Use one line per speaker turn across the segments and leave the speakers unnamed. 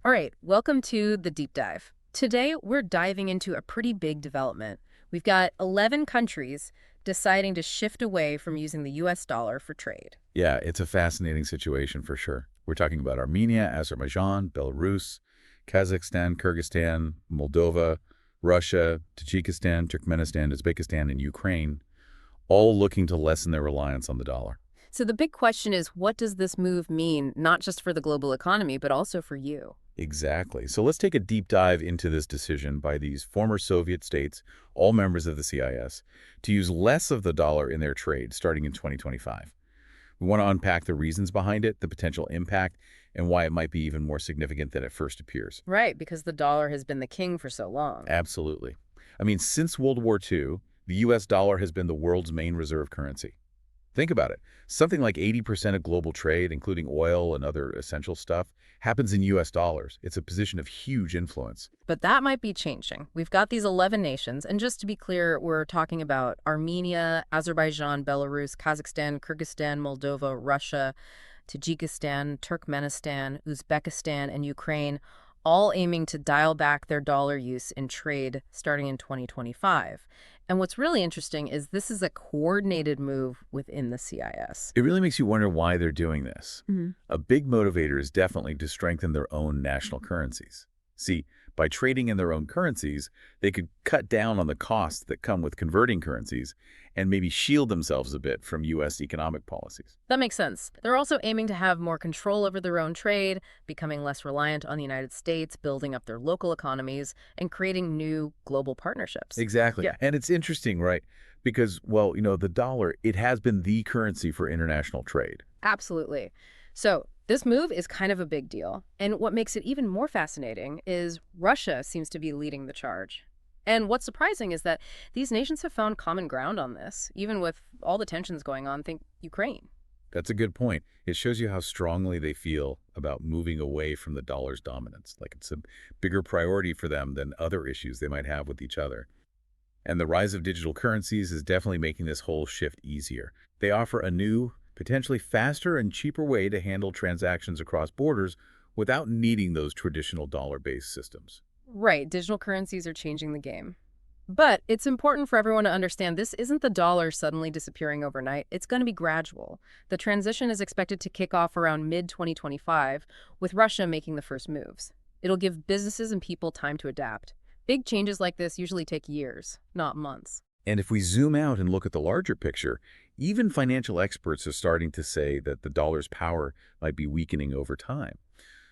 All right, welcome to the deep dive. Today, we're diving into a pretty big development. We've got 11 countries deciding to shift away from using the US dollar for trade.
Yeah, it's a fascinating situation for sure. We're talking about Armenia, Azerbaijan, Belarus, Kazakhstan, Kyrgyzstan, Moldova, Russia, Tajikistan, Turkmenistan, Uzbekistan, and Ukraine, all looking to lessen their reliance on the dollar.
So the big question is, what does this move mean, not just for the global economy, but also for you?
Exactly. So let's take a deep dive into this decision by these former Soviet states, all members of the CIS, to use less of the dollar in their trade starting in 2025. We want to unpack the reasons behind it, the potential impact, and why it might be even more significant than it first appears.
Right, because the dollar has been the king for so long.
Absolutely. I mean, since World War II, the US dollar has been the world's main reserve currency. Think about it. Something like 80% of global trade, including oil and other essential stuff, happens in US dollars. It's a position of huge influence.
But that might be changing. We've got these 11 nations, and just to be clear, we're talking about Armenia, Azerbaijan, Belarus, Kazakhstan, Kyrgyzstan, Moldova, Russia, Tajikistan, Turkmenistan, Uzbekistan, and Ukraine, all aiming to dial back their dollar use in trade starting in 2025. And what's really interesting is this is a coordinated move within the CIS.
It really makes you wonder why they're doing this. A big motivator is definitely to strengthen their own national currencies. See, by trading in their own currencies, they could cut down on the costs that come with converting currencies and maybe shield themselves a bit from U.S. economic policies.
That makes sense. They're also aiming to have more control over their own trade, becoming less reliant on the United States, building up their local economies, and creating new global partnerships.
Exactly.
Yeah,
And it's interesting, right? Because, well, the dollar, it has been the currency for international trade.
absolutely. So this move is kind of a big deal. And what makes it even more fascinating is Russia seems to be leading the charge. And what's surprising is that these nations have found common ground on this, even with all the tensions going on. Think Ukraine.
That's a good point. It shows you how strongly they feel about moving away from the dollar's dominance. Like it's a bigger priority for them than other issues they might have with each other. And the rise of digital currencies is definitely making this whole shift easier. They offer a new, potentially faster and cheaper way to handle transactions across borders without needing those traditional dollar-based systems.
Right, digital currencies are changing the game. But it's important for everyone to understand this isn't the dollar suddenly disappearing overnight. It's going to be gradual. The transition is expected to kick off around mid-2025, with Russia making the first moves. It'll give businesses and people time to adapt. Big changes like this usually take years, not months.
And if we zoom out and look at the larger picture, even financial experts are starting to say that the dollar's power might be weakening over time.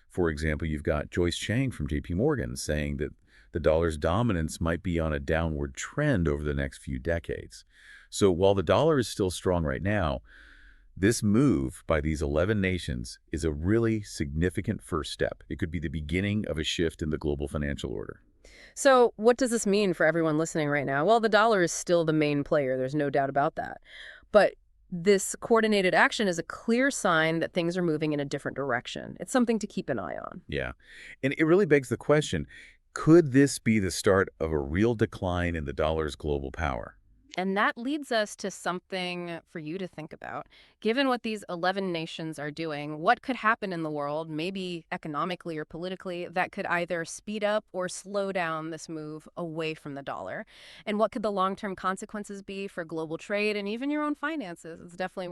For example, you've got Joyce Chang from JP Morgan saying that the dollar's dominance might be on a downward trend over the next few decades. So while the dollar is still strong right now, this move by these 11 nations is a really significant first step. It could be the beginning of a shift in the global financial order.
So, what does this mean for everyone listening right now? Well, the dollar is still the main player. There's no doubt about that. But this coordinated action is a clear sign that things are moving in a different direction. It's something to keep an eye on.
Yeah. And it really begs the question, could this be the start of a real decline in the dollar's global power?
And that leads us to something for you to think about. Given what these 11 nations are doing, what could happen in the world, maybe economically or politically, that could either speed up or slow down this move away from the dollar? And what could the long-term consequences be for global trade and even your own finances? It's definitely